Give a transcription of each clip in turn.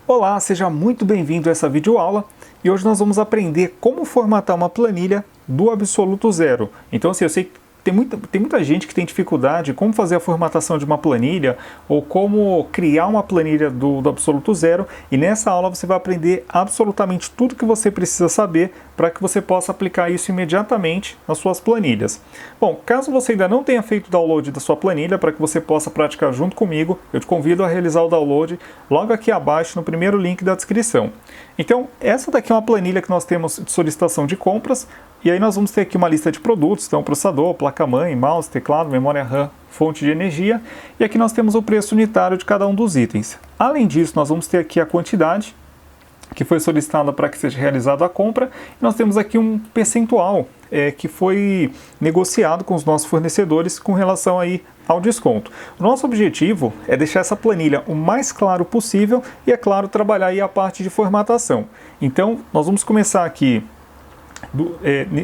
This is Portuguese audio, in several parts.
Olá, seja muito bem-vindo a essa videoaula e hoje nós vamos aprender como formatar uma planilha do absoluto zero. Então, assim, eu sei que tem muita gente que tem dificuldade em como fazer a formatação de uma planilha ou como criar uma planilha do absoluto zero, e nessa aula você vai aprender absolutamente tudo que você precisa saber para que você possa aplicar isso imediatamente nas suas planilhas. Bom, caso você ainda não tenha feito o download da sua planilha, para que você possa praticar junto comigo, eu te convido a realizar o download logo aqui abaixo no primeiro link da descrição. Então, essa daqui é uma planilha que nós temos de solicitação de compras, e aí nós vamos ter aqui uma lista de produtos, então processador, placa-mãe, mouse, teclado, memória RAM, fonte de energia, e aqui nós temos o preço unitário de cada um dos itens. Além disso, nós vamos ter aqui a quantidade que foi solicitada para que seja realizada a compra, e nós temos aqui um percentual que foi negociado com os nossos fornecedores com relação aí ao desconto. O nosso objetivo é deixar essa planilha o mais claro possível e, é claro, trabalhar aí a parte de formatação. Então, nós vamos começar aqui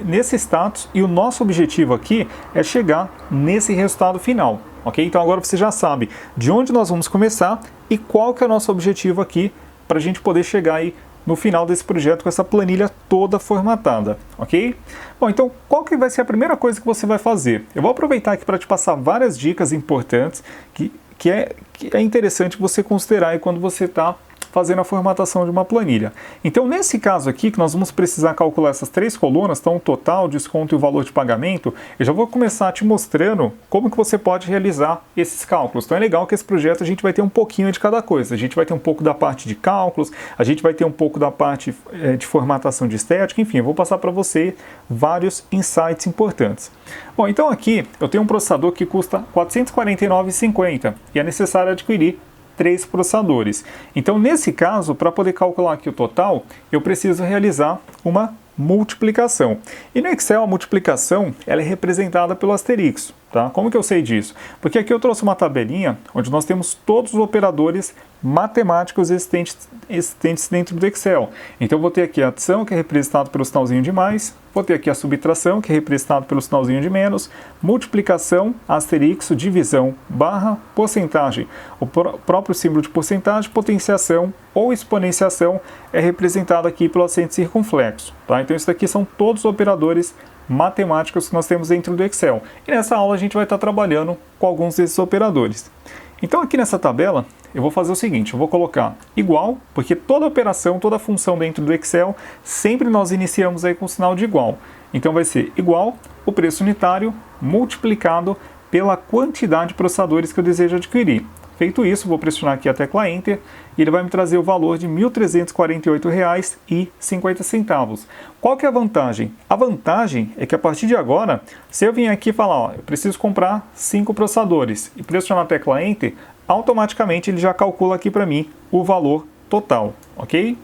nesse status, e o nosso objetivo aqui é chegar nesse resultado final, ok? Então agora você já sabe de onde nós vamos começar e qual que é o nosso objetivo aqui para a gente poder chegar aí no final desse projeto com essa planilha toda formatada, ok? Bom, então qual que vai ser a primeira coisa que você vai fazer? Eu vou aproveitar aqui para te passar várias dicas importantes que é interessante você considerar aí quando você está fazendo a formatação de uma planilha. Então, nesse caso aqui, que nós vamos precisar calcular essas três colunas, então o total, desconto e o valor de pagamento, eu já vou começar te mostrando como que você pode realizar esses cálculos. Então é legal que esse projeto a gente vai ter um pouquinho de cada coisa. A gente vai ter um pouco da parte de cálculos, a gente vai ter um pouco da parte de formatação de estética, enfim, eu vou passar para você vários insights importantes. Bom, então aqui eu tenho um processador que custa R$ 449,50 e é necessário adquirir 3 processadores. Então, nesse caso, para poder calcular aqui o total, eu preciso realizar uma multiplicação. E no Excel, a multiplicação ela é representada pelo asterisco. Tá? Como que eu sei disso? Porque aqui eu trouxe uma tabelinha onde nós temos todos os operadores matemáticos existentes dentro do Excel. Então eu vou ter aqui a adição, que é representado pelo sinalzinho de mais, vou ter aqui a subtração, que é representado pelo sinalzinho de menos, multiplicação, asterisco, divisão, barra, porcentagem. O próprio símbolo de porcentagem, potenciação ou exponenciação é representado aqui pelo acento circunflexo. Tá? Então isso daqui são todos os operadores matemáticos que nós temos dentro do Excel. E nessa aula a gente vai estar trabalhando com alguns desses operadores. Então aqui nessa tabela eu vou fazer o seguinte, eu vou colocar igual, porque toda operação, toda função dentro do Excel, sempre nós iniciamos aí com o sinal de igual. Então vai ser igual o preço unitário multiplicado pela quantidade de processadores que eu desejo adquirir. Feito isso, vou pressionar aqui a tecla Enter e ele vai me trazer o valor de R$ 1.348,50. Qual que é a vantagem? A vantagem é que a partir de agora, se eu vier aqui e falar, ó, eu preciso comprar 5 processadores e pressionar a tecla Enter, automaticamente ele já calcula aqui para mim o valor total, ok?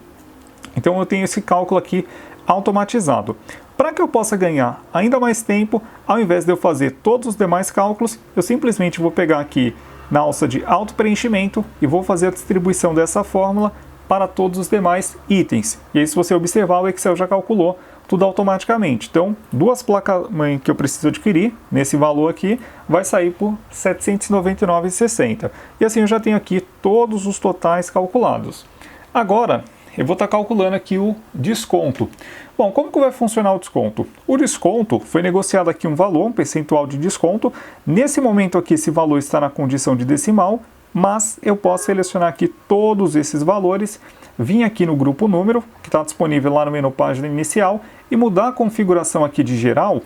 Então eu tenho esse cálculo aqui automatizado. Para que eu possa ganhar ainda mais tempo, ao invés de eu fazer todos os demais cálculos, eu simplesmente vou pegar aqui na alça de auto-preenchimento e vou fazer a distribuição dessa fórmula para todos os demais itens. E aí, se você observar, o Excel já calculou tudo automaticamente. Então, duas placas-mãe que eu preciso adquirir, nesse valor aqui, vai sair por R$ 799,60. E assim eu já tenho aqui todos os totais calculados. Agora, eu vou estar calculando aqui o desconto. Bom, como que vai funcionar o desconto? O desconto foi negociado aqui um valor, um percentual de desconto. Nesse momento aqui, esse valor está na condição de decimal, mas eu posso selecionar aqui todos esses valores, vir aqui no grupo número, que está disponível lá no menu página inicial, e mudar a configuração aqui de geral.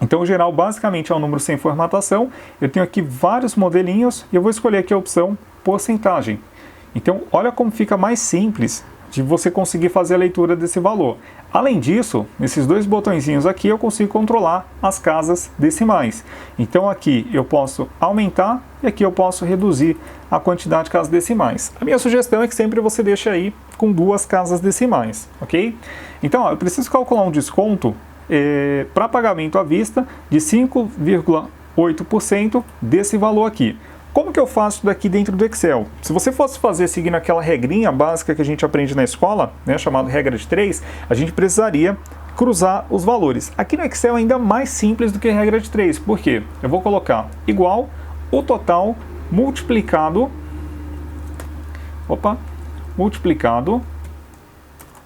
Então o geral basicamente é um número sem formatação. Eu tenho aqui vários modelinhos e eu vou escolher aqui a opção porcentagem. Então olha como fica mais simples de você conseguir fazer a leitura desse valor. Além disso, nesses dois botõezinhos aqui eu consigo controlar as casas decimais. Então aqui eu posso aumentar e aqui eu posso reduzir a quantidade de casas decimais. A minha sugestão é que sempre você deixe aí com 2 casas decimais, ok? Então eu preciso calcular um desconto para pagamento à vista de 5,8% desse valor aqui. Como que eu faço isso daqui dentro do Excel? Se você fosse fazer seguindo aquela regrinha básica que a gente aprende na escola, né, chamada regra de 3, a gente precisaria cruzar os valores. Aqui no Excel é ainda mais simples do que a regra de 3. Por quê? Eu vou colocar igual o total multiplicado multiplicado,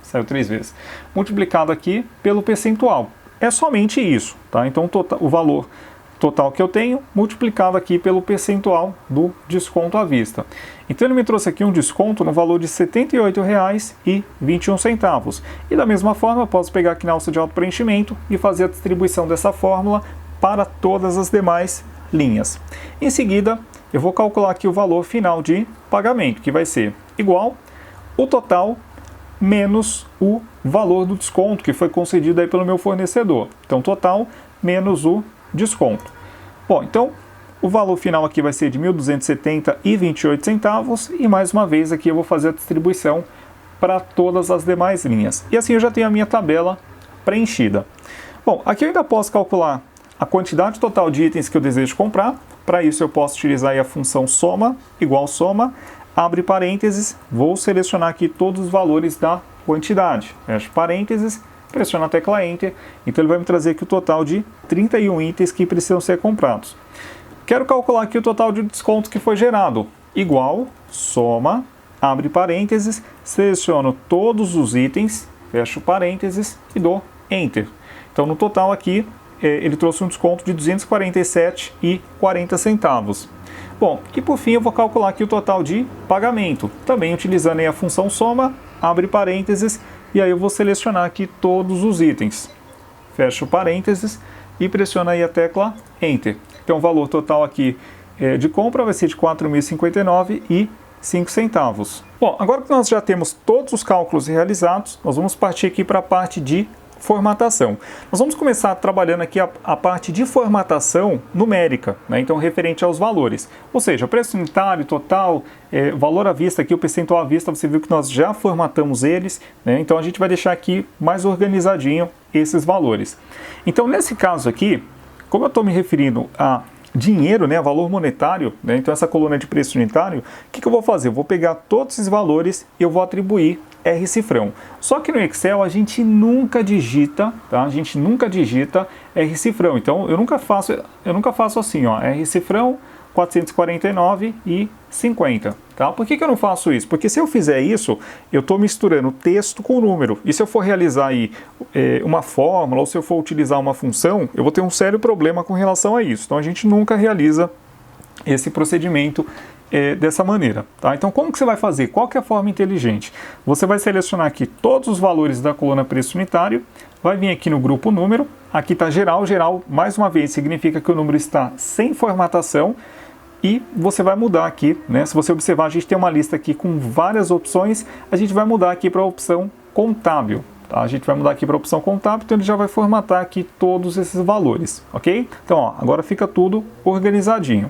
saiu 3 vezes, multiplicado aqui pelo percentual. É somente isso, tá? Então o valor total que eu tenho multiplicado aqui pelo percentual do desconto à vista. Então ele me trouxe aqui um desconto no valor de R$ 78,21. E da mesma forma eu posso pegar aqui na alça de autopreenchimento e fazer a distribuição dessa fórmula para todas as demais linhas. Em seguida eu vou calcular aqui o valor final de pagamento, que vai ser igual o total menos o valor do desconto que foi concedido aí pelo meu fornecedor. Então total menos o desconto. Bom, então o valor final aqui vai ser de R$ 1.270,28 e mais uma vez aqui eu vou fazer a distribuição para todas as demais linhas. E assim eu já tenho a minha tabela preenchida. Bom, aqui eu ainda posso calcular a quantidade total de itens que eu desejo comprar. Para isso eu posso utilizar aí a função soma, igual soma, abre parênteses, vou selecionar aqui todos os valores da quantidade, fecho parênteses, pressiono a tecla Enter, então ele vai me trazer aqui o total de 31 itens que precisam ser comprados. Quero calcular aqui o total de desconto que foi gerado, igual, soma, abre parênteses, seleciono todos os itens, fecho parênteses e dou Enter. Então no total aqui, ele trouxe um desconto de R$ 247,40. Bom, e por fim eu vou calcular aqui o total de pagamento, também utilizando aí a função soma, abre parênteses, e aí eu vou selecionar aqui todos os itens. Fecho parênteses e pressiono aí a tecla Enter. Então o valor total aqui de compra vai ser de R$ 4.059,05. Bom, agora que nós já temos todos os cálculos realizados, nós vamos partir aqui para a parte de formatação. Nós vamos começar trabalhando aqui a parte de formatação numérica, né? Então referente aos valores, ou seja, preço unitário, total, valor à vista aqui, o percentual à vista, você viu que nós já formatamos eles, né? Então a gente vai deixar aqui mais organizadinho esses valores. Então nesse caso aqui, como eu estou me referindo a dinheiro, né, valor monetário, né, então essa coluna de preço unitário, o que eu vou fazer? Eu vou pegar todos esses valores e eu vou atribuir R cifrão. Só que no Excel a gente nunca digita, tá? A gente nunca digita R cifrão. Então eu nunca faço assim, ó, R cifrão 449,50, tá? Por que eu não faço isso? Porque se eu fizer isso, eu estou misturando texto com número. E se eu for realizar aí uma fórmula ou se eu for utilizar uma função, eu vou ter um sério problema com relação a isso. Então a gente nunca realiza esse procedimento dessa maneira, tá? Então como que você vai fazer? Qual que é a forma inteligente? Você vai selecionar aqui todos os valores da coluna preço unitário, vai vir aqui no grupo número, aqui está geral, geral, mais uma vez, significa que o número está sem formatação, e você vai mudar aqui, né? Se você observar, a gente tem uma lista aqui com várias opções, a gente vai mudar aqui para a opção contábil, tá? A gente vai mudar aqui para a opção contábil, então ele já vai formatar aqui todos esses valores, ok? Então, ó, agora fica tudo organizadinho.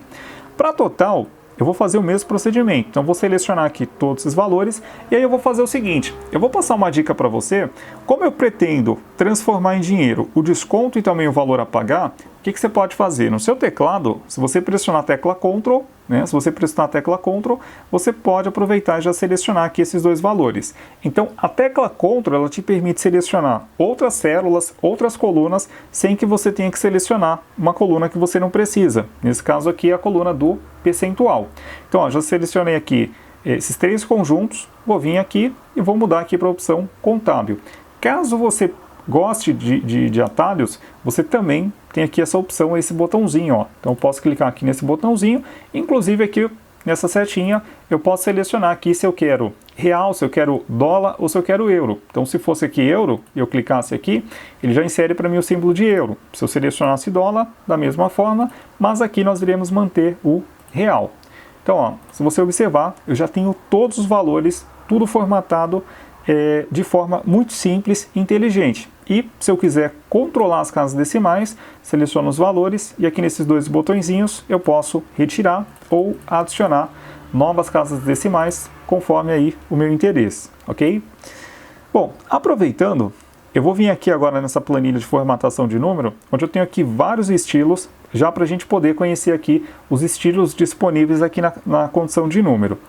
Para total, eu vou fazer o mesmo procedimento. Então, vou selecionar aqui todos esses valores e aí eu vou fazer o seguinte. Eu vou passar uma dica para você. Como eu pretendo transformar em dinheiro o desconto e também o valor a pagar, o que você pode fazer? No seu teclado, se você pressionar a tecla Ctrl, né, se você pressionar a tecla Ctrl, você pode aproveitar e já selecionar aqui esses dois valores. Então, a tecla Ctrl, ela te permite selecionar outras células, outras colunas, sem que você tenha que selecionar uma coluna que você não precisa. Nesse caso aqui, a coluna do percentual. Então, ó, já selecionei aqui esses três conjuntos, vou vir aqui e vou mudar aqui para a opção contábil. Caso você goste de atalhos, você também tem aqui essa opção, esse botãozinho, ó. Então eu posso clicar aqui nesse botãozinho, inclusive aqui nessa setinha eu posso selecionar aqui se eu quero real, se eu quero dólar ou se eu quero euro. Então se fosse aqui euro e eu clicasse aqui, ele já insere para mim o símbolo de euro. Se eu selecionasse dólar, da mesma forma, mas aqui nós iremos manter o real. Então, ó, se você observar, eu já tenho todos os valores, tudo formatado de forma muito simples e inteligente. E se eu quiser controlar as casas decimais, seleciono os valores e aqui nesses dois botõezinhos eu posso retirar ou adicionar novas casas decimais conforme aí o meu interesse, ok? Bom, aproveitando, eu vou vir aqui agora nessa planilha de formatação de número, onde eu tenho aqui vários estilos, já para a gente poder conhecer aqui os estilos disponíveis aqui na condição de número.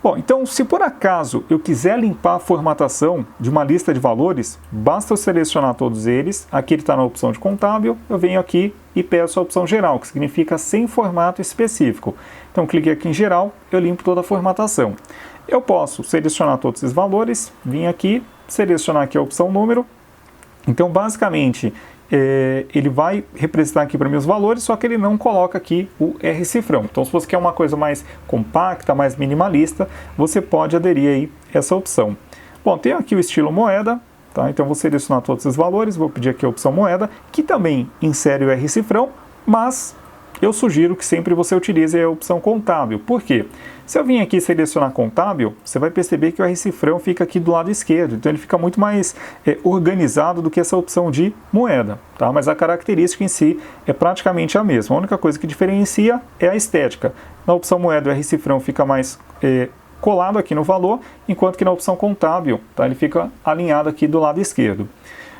Bom, então se por acaso eu quiser limpar a formatação de uma lista de valores, basta eu selecionar todos eles, aqui ele está na opção de contábil, eu venho aqui e peço a opção geral, que significa sem formato específico. Então cliquei aqui em geral, eu limpo toda a formatação. eu posso selecionar todos esses valores, vir aqui, selecionar aqui a opção número. Então, basicamente, ele vai representar aqui para mim os valores, só que ele não coloca aqui o R-cifrão. Então, se você quer uma coisa mais compacta, mais minimalista, você pode aderir aí essa opção. Bom, tem aqui o estilo moeda, tá? Então, vou selecionar todos esses valores, vou pedir aqui a opção moeda, que também insere o R-cifrão, mas eu sugiro que sempre você utilize a opção contábil. Por quê? Se eu vim aqui selecionar contábil, você vai perceber que o R-cifrão fica aqui do lado esquerdo, então ele fica muito mais organizado do que essa opção de moeda, tá? Mas a característica em si é praticamente a mesma. A única coisa que diferencia é a estética. Na opção moeda, o R-cifrão fica mais colado aqui no valor, enquanto que na opção contábil, tá? Ele fica alinhado aqui do lado esquerdo.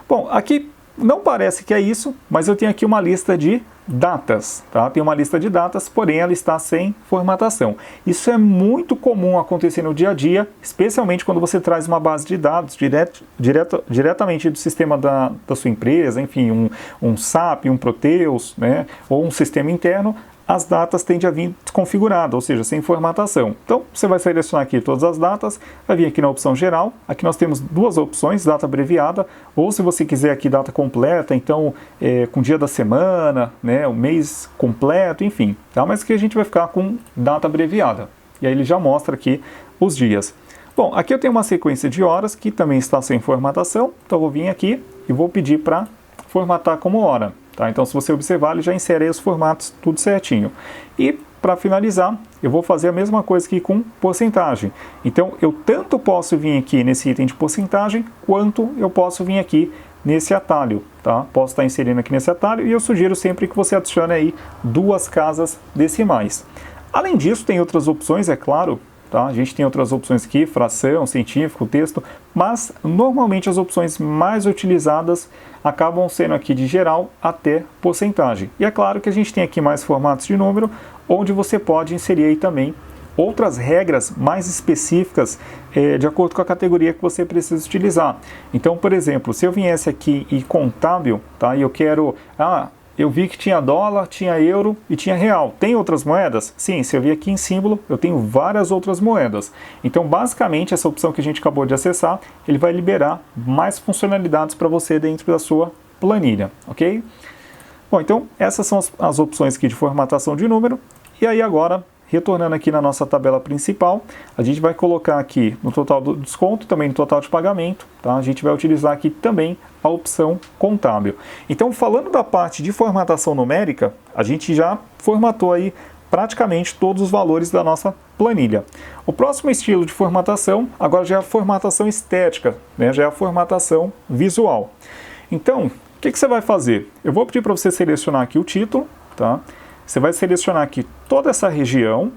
Bom, aqui não parece que é isso, mas eu tenho aqui uma lista de datas, tá? Tem uma lista de datas, porém ela está sem formatação. Isso é muito comum acontecer no dia a dia, especialmente quando você traz uma base de dados diretamente do sistema da sua empresa, enfim, um SAP, um Proteus, né? Ou um sistema interno. As datas tendem a vir desconfiguradas, ou seja, sem formatação. Então, você vai selecionar aqui todas as datas, vai vir aqui na opção geral, aqui nós temos duas opções, data abreviada, ou se você quiser aqui data completa, então com dia da semana, né, o mês completo, enfim, tá? Mas aqui a gente vai ficar com data abreviada, e aí ele já mostra aqui os dias. Bom, aqui eu tenho uma sequência de horas que também está sem formatação, então eu vou vir aqui e vou pedir para formatar como hora. Tá? Então, se você observar, ele já insere aí os formatos tudo certinho. E, para finalizar, eu vou fazer a mesma coisa aqui com porcentagem. Então, eu tanto posso vir aqui nesse item de porcentagem, quanto eu posso vir aqui nesse atalho. Tá? Posso estar inserindo aqui nesse atalho e eu sugiro sempre que você adicione aí 2 casas decimais. Além disso, tem outras opções, é claro. Tá? A gente tem outras opções aqui, fração, científico, texto, mas normalmente as opções mais utilizadas acabam sendo aqui de geral até porcentagem. E é claro que a gente tem aqui mais formatos de número, onde você pode inserir aí também outras regras mais específicas de acordo com a categoria que você precisa utilizar. Então, por exemplo, se eu viesse aqui em contábil, tá? E eu quero... eu vi que tinha dólar, tinha euro e tinha real. Tem outras moedas? Sim, se eu vir aqui em símbolo, eu tenho várias outras moedas. Então, basicamente, essa opção que a gente acabou de acessar, ele vai liberar mais funcionalidades para você dentro da sua planilha, ok? Bom, então, essas são as opções aqui de formatação de número. E aí, agora, retornando aqui na nossa tabela principal, a gente vai colocar aqui no total do desconto, também no total de pagamento, tá? A gente vai utilizar aqui também a opção contábil. Então, falando da parte de formatação numérica, a gente já formatou aí praticamente todos os valores da nossa planilha. O próximo estilo de formatação, agora já é a formatação estética, né? Já é a formatação visual. Então, o que você vai fazer? Eu vou pedir para você selecionar aqui o título, tá? Você vai selecionar aqui toda essa região,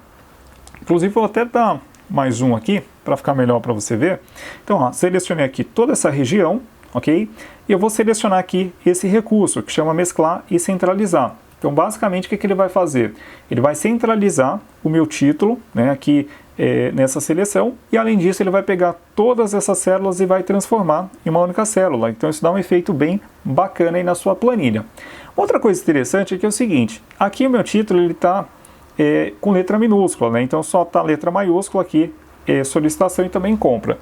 inclusive vou até dar mais um aqui, para ficar melhor para você ver. Então, ó, selecionei aqui toda essa região, ok? E eu vou selecionar aqui esse recurso, que chama mesclar e centralizar. Então, basicamente, o que ele vai fazer? Ele vai centralizar o meu título, né, aqui nessa seleção, e além disso, ele vai pegar todas essas células e vai transformar em uma única célula. Então, isso dá um efeito bem bacana aí na sua planilha. Outra coisa interessante é que é o seguinte, aqui o meu título está com letra minúscula, né? Então só está letra maiúscula aqui, solicitação e também compra.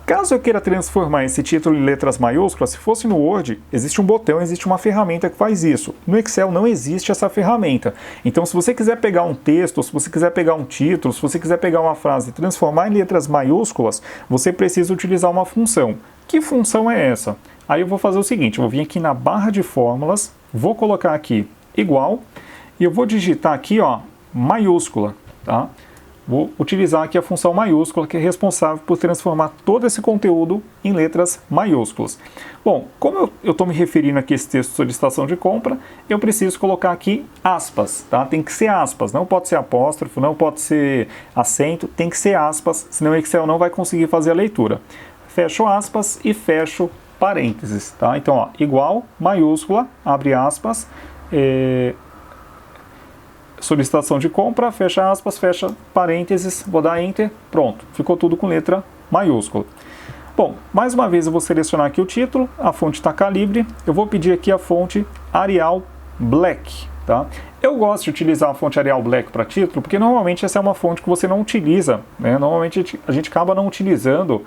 Caso eu queira transformar esse título em letras maiúsculas, se fosse no Word, existe um botão, existe uma ferramenta que faz isso. No Excel não existe essa ferramenta. Então, se você quiser pegar um texto, se você quiser pegar um título, se você quiser pegar uma frase e transformar em letras maiúsculas, você precisa utilizar uma função. Que função é essa? Aí eu vou fazer o seguinte, eu vou vir aqui na barra de fórmulas, vou colocar aqui igual, e eu vou digitar aqui, ó, maiúscula, tá? Vou utilizar aqui a função maiúscula, que é responsável por transformar todo esse conteúdo em letras maiúsculas. Bom, como eu estou me referindo aqui a esse texto de solicitação de compra, eu preciso colocar aqui aspas, tá? Tem que ser aspas, não pode ser apóstrofo, não pode ser acento, tem que ser aspas, senão o Excel não vai conseguir fazer a leitura. Fecho aspas e fecho parênteses, tá? Então, ó, igual, maiúscula, abre aspas, solicitação de compra, fecha aspas, fecha parênteses, vou dar Enter, pronto, ficou tudo com letra maiúscula. Bom, mais uma vez eu vou selecionar aqui o título, a fonte está calibre, eu vou pedir aqui a fonte Arial Black, tá? Eu gosto de utilizar a fonte Arial Black para título, porque normalmente essa é uma fonte que você não utiliza, né? Normalmente a gente acaba não utilizando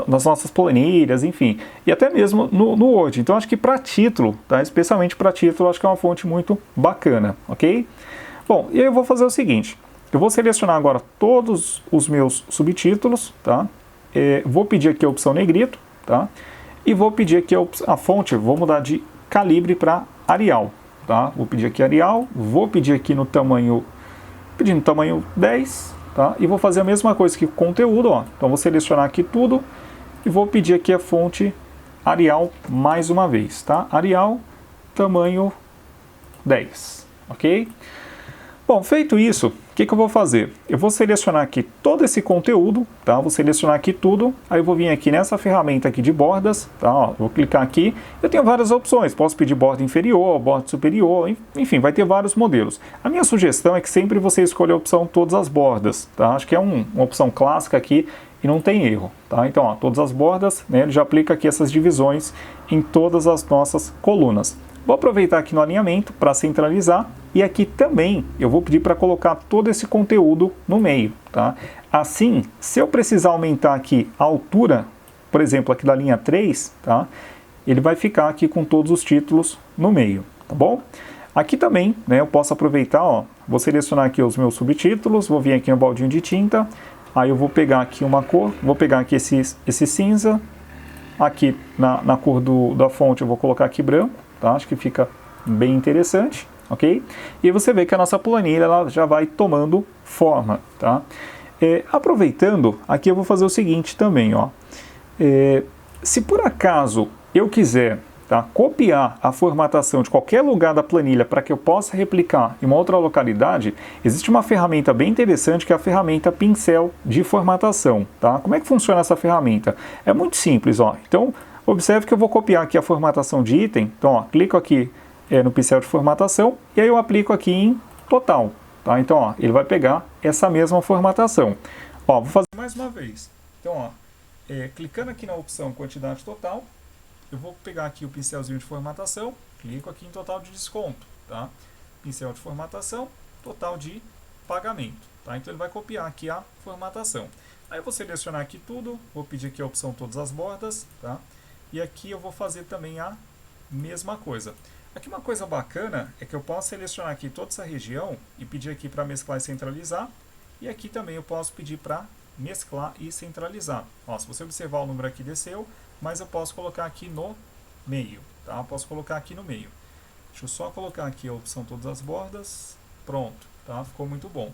nas nossas planilhas, enfim, e até mesmo no Word. Então acho que para título, tá? Especialmente para título, acho que é uma fonte muito bacana, ok? Bom, e aí eu vou fazer o seguinte, eu vou selecionar agora todos os meus subtítulos, tá? Vou pedir aqui a opção negrito, tá? E vou pedir aqui a fonte, vou mudar de calibre para Arial, tá? Vou pedir aqui Arial, vou pedir aqui no tamanho, pedindo tamanho 10, tá? E vou fazer a mesma coisa que o conteúdo, ó. Então vou selecionar aqui tudo e vou pedir aqui a fonte Arial mais uma vez, tá? Arial, tamanho 10, ok? Bom, feito isso, o que eu vou fazer? Eu vou selecionar aqui todo esse conteúdo, tá? Vou selecionar aqui tudo, aí eu vou vir aqui nessa ferramenta aqui de bordas, tá? Ó, vou clicar aqui, eu tenho várias opções, posso pedir borda inferior, borda superior, enfim, vai ter vários modelos. A minha sugestão é que sempre você escolha a opção todas as bordas, tá? Acho que é uma opção clássica aqui e não tem erro, tá? Então, ó, todas as bordas, né? Ele já aplica aqui essas divisões em todas as nossas colunas. Vou aproveitar aqui no alinhamento para centralizar e aqui também eu vou pedir para colocar todo esse conteúdo no meio, tá? Assim, se eu precisar aumentar aqui a altura, por exemplo, aqui da linha 3, tá? Ele vai ficar aqui com todos os títulos no meio, tá bom? Aqui também, né, eu posso aproveitar, ó, vou selecionar aqui os meus subtítulos, vou vir aqui no baldinho de tinta, aí eu vou pegar aqui uma cor, vou pegar aqui esse cinza, aqui na cor da fonte eu vou colocar aqui branco, tá? Acho que fica bem interessante, ok? E você vê que a nossa planilha ela já vai tomando forma, tá? Aproveitando, aqui eu vou fazer o seguinte também, ó. Se por acaso eu quiser, tá, copiar a formatação de qualquer lugar da planilha para que eu possa replicar em uma outra localidade, existe uma ferramenta bem interessante que é a ferramenta pincel de formatação, tá? Como é que funciona essa ferramenta? É muito simples, ó. Então, observe que eu vou copiar aqui a formatação de item, então ó, clico aqui no pincel de formatação e aí eu aplico aqui em total, tá? Então ó, ele vai pegar essa mesma formatação. Ó, vou fazer mais uma vez. Então ó, clicando aqui na opção quantidade total, eu vou pegar aqui o pincelzinho de formatação, clico aqui em total de desconto, tá? Pincel de formatação, total de pagamento, tá? Então ele vai copiar aqui a formatação. Aí eu vou selecionar aqui tudo, vou pedir aqui a opção todas as bordas, tá? E aqui eu vou fazer também a mesma coisa. Aqui uma coisa bacana é que eu posso selecionar aqui toda essa região e pedir aqui para mesclar e centralizar. E aqui também eu posso pedir para mesclar e centralizar. Ó, se você observar, o número aqui desceu, mas eu posso colocar aqui no meio, tá? Posso colocar aqui no meio. Deixa eu só colocar aqui a opção todas as bordas. Pronto, tá? Ficou muito bom.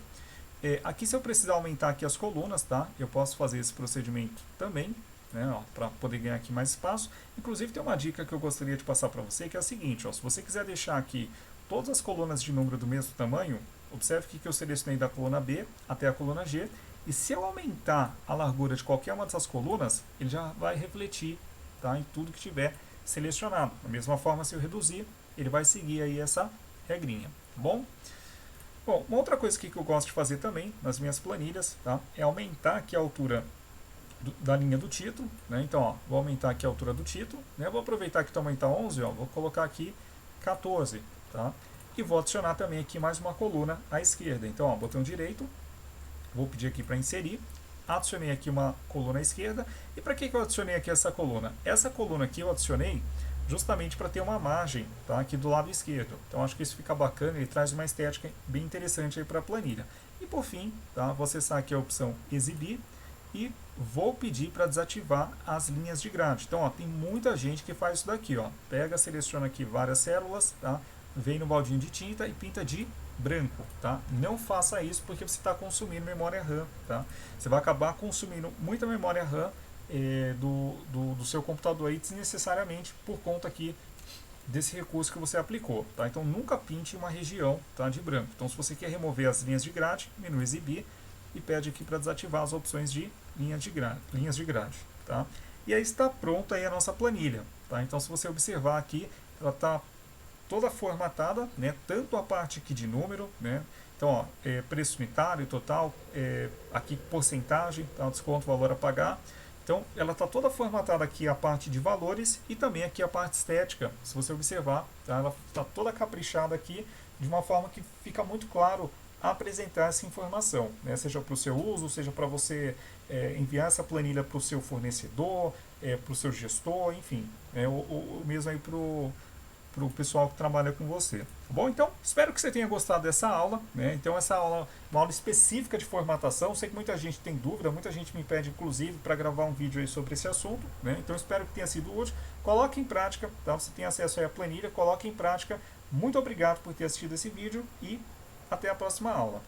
Aqui se eu precisar aumentar aqui as colunas, tá? Eu posso fazer esse procedimento também, né, para poder ganhar aqui mais espaço. Inclusive tem uma dica que eu gostaria de passar para você, que é a seguinte, ó, se você quiser deixar aqui todas as colunas de número do mesmo tamanho, observe que eu selecionei da coluna B até a coluna G, e se eu aumentar a largura de qualquer uma dessas colunas, ele já vai refletir, tá, em tudo que tiver selecionado. Da mesma forma, se eu reduzir, ele vai seguir aí essa regrinha, tá bom? Bom, uma outra coisa aqui que eu gosto de fazer também nas minhas planilhas, tá, é aumentar aqui a altura da linha do título, né? Então, ó, vou aumentar aqui a altura do título, né? Vou aproveitar que o tamanho está 11, ó, vou colocar aqui 14, tá? E vou adicionar também aqui mais uma coluna à esquerda. Então, ó, botão direito, vou pedir aqui para inserir, adicionei aqui uma coluna à esquerda. E para que eu adicionei aqui essa coluna? Essa coluna aqui eu adicionei justamente para ter uma margem, tá, aqui do lado esquerdo. Então, acho que isso fica bacana, ele traz uma estética bem interessante aí para a planilha. E por fim, tá, vou acessar aqui a opção exibir e vou pedir para desativar as linhas de grade. Então, ó, tem muita gente que faz isso daqui, ó. Pega, seleciona aqui várias células, tá? Vem no baldinho de tinta e pinta de branco, tá? Não faça isso porque você está consumindo memória RAM, tá? Você vai acabar consumindo muita memória RAM do seu computador aí desnecessariamente por conta aqui desse recurso que você aplicou, tá? Então, nunca pinte uma região, tá, de branco. Então, se você quer remover as linhas de grade, menu exibir e pede aqui para desativar as opções de linhas de grade, tá? E aí está pronta aí a nossa planilha, tá? Então, se você observar aqui, ela está toda formatada, né? Tanto a parte aqui de número, né? Então, ó, preço unitário, total, aqui porcentagem, tá? Desconto, valor a pagar. Então, ela está toda formatada aqui a parte de valores e também aqui a parte estética. Se você observar, tá? Ela está toda caprichada aqui de uma forma que fica muito claro apresentar essa informação, né? Seja para o seu uso, seja para você enviar essa planilha para o seu fornecedor, para o seu gestor, enfim, ou mesmo aí para o pessoal que trabalha com você. Tá bom? Então, espero que você tenha gostado dessa aula, né? Então, essa aula é uma aula específica de formatação. Sei que muita gente tem dúvida, muita gente me pede, inclusive, para gravar um vídeo aí sobre esse assunto, né? Então, espero que tenha sido útil. Coloque em prática, tá? Você tem acesso aí à planilha, coloque em prática. Muito obrigado por ter assistido esse vídeo e até a próxima aula.